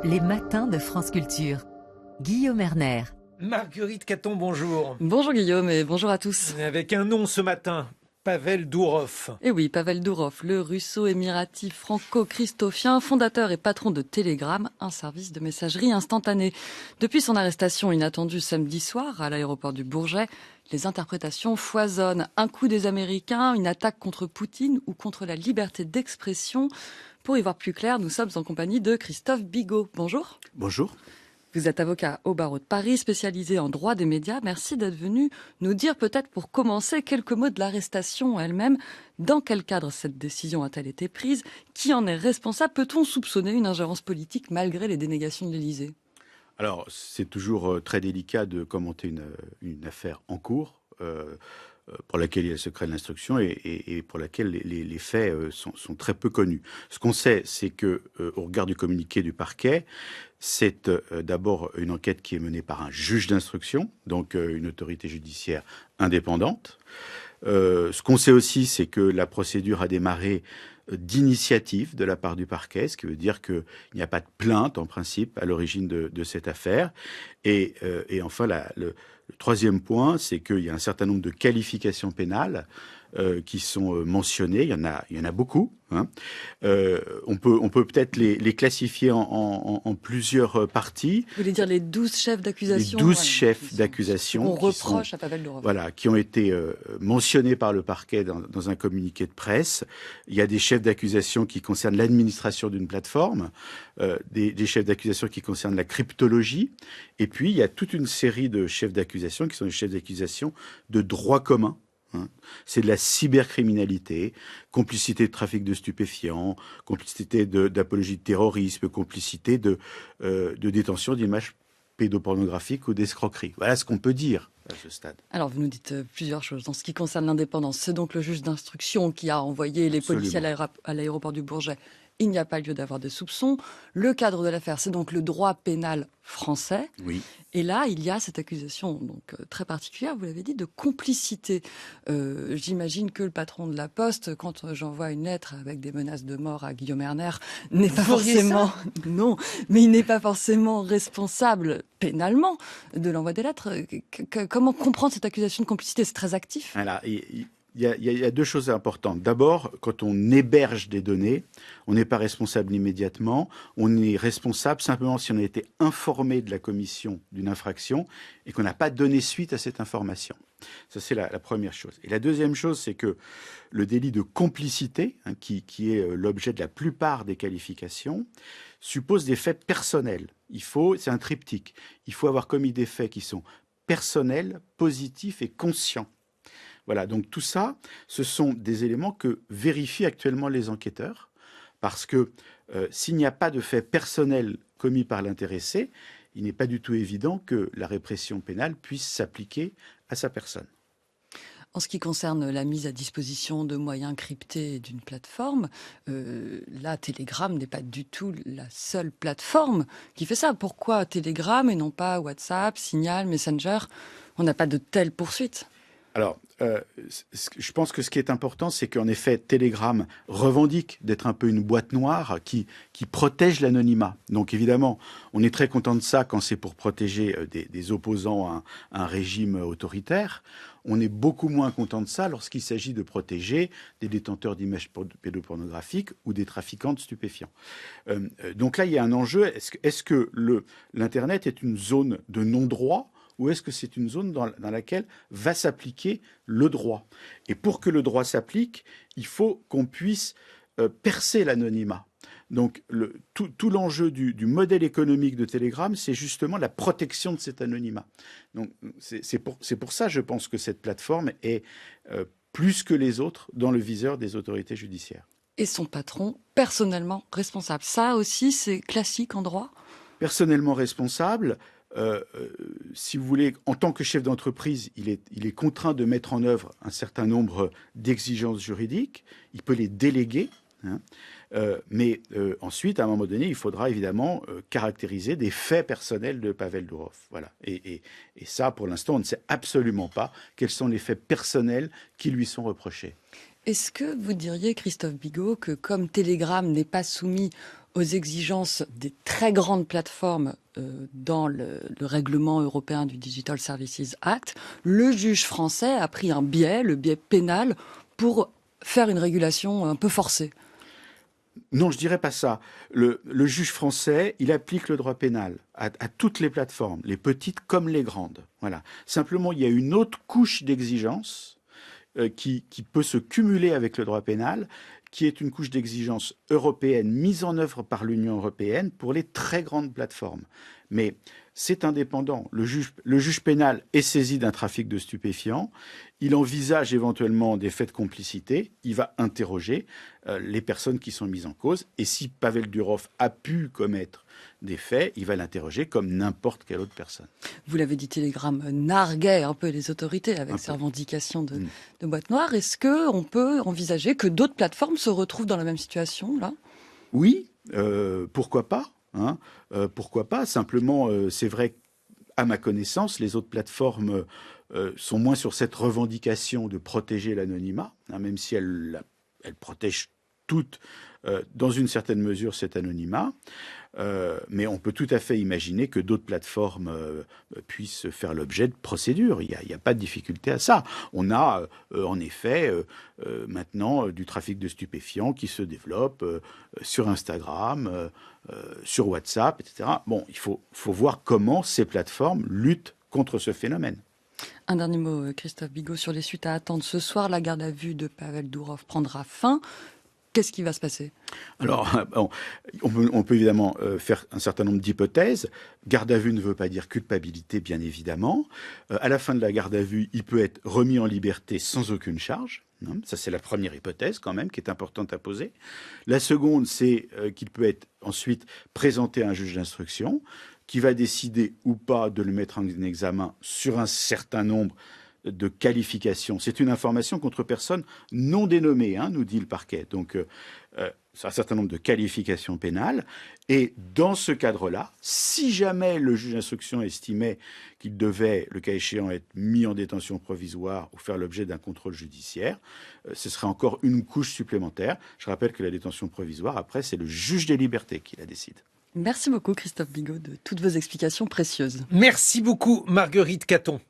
Les matins de France Culture. Guillaume Erner. Marguerite Caton, bonjour. Bonjour Guillaume et bonjour à tous. Avec un nom ce matin, Pavel Dourov. Eh oui, Pavel Dourov, le russo-émirati franco-christophien, fondateur et patron de Telegram, un service de messagerie instantanée. Depuis son arrestation inattendue samedi soir à l'aéroport du Bourget, les interprétations foisonnent. Un coup des Américains, une attaque contre Poutine ou contre la liberté d'expression. Pour y voir plus clair, nous sommes en compagnie de Christophe Bigot. Bonjour. Bonjour. Vous êtes avocat au barreau de Paris, spécialisé en droit des médias. Merci d'être venu nous dire peut-être pour commencer quelques mots de l'arrestation elle-même. Dans quel cadre cette décision a-t-elle été prise? Qui en est responsable? Peut-on soupçonner une ingérence politique malgré les dénégations de l'Élysée? Alors, c'est toujours très délicat de commenter une affaire en cours. Pour laquelle il y a le secret de l'instruction et pour laquelle les faits sont très peu connus. Ce qu'on sait, c'est que au regard du communiqué du parquet, c'est d'abord une enquête qui est menée par un juge d'instruction, donc une autorité judiciaire indépendante. Ce qu'on sait aussi, c'est que la procédure a démarré d'initiative de la part du parquet, ce qui veut dire qu'il n'y a pas de plainte en principe à l'origine de cette affaire. Et enfin, le troisième point, c'est qu'il y a un certain nombre de qualifications pénales qui sont mentionnées. Il y en a beaucoup. Hein. On peut peut-être les classifier en plusieurs parties. Vous voulez dire les 12 chefs d'accusation? Les 12 chefs d'accusation. On reproche à Pavel Dourov. Voilà, qui ont été mentionnés par le parquet dans un communiqué de presse. Il y a des chefs d'accusation qui concernent l'administration d'une plateforme, des chefs d'accusation qui concernent la cryptologie. Et puis, il y a toute une série de chefs d'accusation qui sont des chefs d'accusation de droit commun. C'est de la cybercriminalité, complicité de trafic de stupéfiants, complicité d'apologie de terrorisme, complicité de détention d'images pédopornographiques ou d'escroquerie. Voilà ce qu'on peut dire à ce stade. Alors, vous nous dites plusieurs choses. En ce qui concerne l'indépendance, c'est donc le juge d'instruction qui a envoyé les policiers à l'aéroport du Bourget. Il n'y a pas lieu d'avoir de soupçons. Le cadre de l'affaire, c'est donc le droit pénal français. Oui. Et là, il y a cette accusation donc très particulière, vous l'avez dit, de complicité. J'imagine que le patron de la Poste, quand j'envoie une lettre avec des menaces de mort à Guillaume Erner, n'est pas forcément... Non, mais il n'est pas forcément responsable pénalement de l'envoi des lettres. Comment comprendre cette accusation de complicité? C'est très actif. Voilà. Il y a deux choses importantes. D'abord, quand on héberge des données, on n'est pas responsable immédiatement. On est responsable simplement si on a été informé de la commission d'une infraction et qu'on n'a pas donné suite à cette information. Ça, c'est la première chose. Et la deuxième chose, c'est que le délit de complicité, qui est l'objet de la plupart des qualifications, suppose des faits personnels. C'est un triptyque. Il faut avoir commis des faits qui sont personnels, positifs et conscients. Voilà, donc tout ça, ce sont des éléments que vérifient actuellement les enquêteurs, parce que s'il n'y a pas de fait personnel commis par l'intéressé, il n'est pas du tout évident que la répression pénale puisse s'appliquer à sa personne. En ce qui concerne la mise à disposition de moyens cryptés d'une plateforme, là, Telegram n'est pas du tout la seule plateforme qui fait ça. Pourquoi Telegram et non pas WhatsApp, Signal, Messenger? On n'a pas de telles poursuites. Alors, je pense que ce qui est important, c'est qu'en effet, Telegram revendique d'être un peu une boîte noire qui protège l'anonymat. Donc évidemment, on est très content de ça quand c'est pour protéger des opposants à un régime autoritaire. On est beaucoup moins content de ça lorsqu'il s'agit de protéger des détenteurs d'images pédopornographiques ou des trafiquants de stupéfiants. Donc là, il y a un enjeu. Est-ce que l'Internet est une zone de non-droit ? Ou est-ce que c'est une zone dans laquelle va s'appliquer le droit? Et pour que le droit s'applique, il faut qu'on puisse percer l'anonymat. Donc tout l'enjeu du modèle économique de Telegram, c'est justement la protection de cet anonymat. Donc c'est pour ça, je pense, que cette plateforme est plus que les autres dans le viseur des autorités judiciaires. Et son patron, personnellement responsable. Ça aussi, c'est classique en droit? Personnellement responsable. Si vous voulez, en tant que chef d'entreprise, il est contraint de mettre en œuvre un certain nombre d'exigences juridiques. Il peut les déléguer, mais ensuite, à un moment donné, il faudra évidemment caractériser des faits personnels de Pavel Dourov. Voilà. Et ça, pour l'instant, on ne sait absolument pas quels sont les faits personnels qui lui sont reprochés. Est-ce que vous diriez, Christophe Bigot, que comme Telegram n'est pas soumis aux exigences des très grandes plateformes dans le règlement européen du Digital Services Act, le juge français a pris un biais, le biais pénal, pour faire une régulation un peu forcée? Non, je dirais pas ça. Le juge français, il applique le droit pénal à toutes les plateformes, les petites comme les grandes. Voilà. Simplement, il y a une autre couche d'exigence qui peut se cumuler avec le droit pénal, qui est une couche d'exigence européenne mise en œuvre par l'Union européenne pour les très grandes plateformes. Mais c'est indépendant. Le juge pénal est saisi d'un trafic de stupéfiants. Il envisage éventuellement des faits de complicité. Il va interroger les personnes qui sont mises en cause. Et si Pavel Durov a pu commettre des faits, il va l'interroger comme n'importe quelle autre personne. Vous l'avez dit, Telegram narguait un peu les autorités avec ses revendications de boîte noire. Est-ce qu'on peut envisager que d'autres plateformes se retrouvent dans la même situation, là? Oui, pourquoi pas, hein, pourquoi pas. Simplement, c'est vrai qu'à ma connaissance, les autres plateformes sont moins sur cette revendication de protéger l'anonymat, hein, même si elles protègent toutes, dans une certaine mesure, cet anonymat. Mais on peut tout à fait imaginer que d'autres plateformes puissent faire l'objet de procédures. Il n'y a pas de difficulté à ça. On a en effet maintenant du trafic de stupéfiants qui se développe sur Instagram, sur WhatsApp, etc. Bon, il faut voir comment ces plateformes luttent contre ce phénomène. Un dernier mot, Christophe Bigot, sur les suites à attendre. Ce soir, la garde à vue de Pavel Durov prendra fin. Qu'est-ce qui va se passer? Alors, on peut évidemment faire un certain nombre d'hypothèses. Garde à vue ne veut pas dire culpabilité, bien évidemment. À la fin de la garde à vue, il peut être remis en liberté sans aucune charge. Ça, c'est la première hypothèse, quand même, qui est importante à poser. La seconde, c'est qu'il peut être ensuite présenté à un juge d'instruction qui va décider ou pas de le mettre en examen sur un certain nombre de qualifications. C'est une information contre personne non dénommée, hein, nous dit le parquet. Donc, c'est un certain nombre de qualifications pénales. Et dans ce cadre-là, si jamais le juge d'instruction estimait qu'il devait, le cas échéant, être mis en détention provisoire ou faire l'objet d'un contrôle judiciaire, ce serait encore une couche supplémentaire. Je rappelle que la détention provisoire, après, c'est le juge des libertés qui la décide. Merci beaucoup, Christophe Bigot, de toutes vos explications précieuses. Merci beaucoup, Marguerite Caton.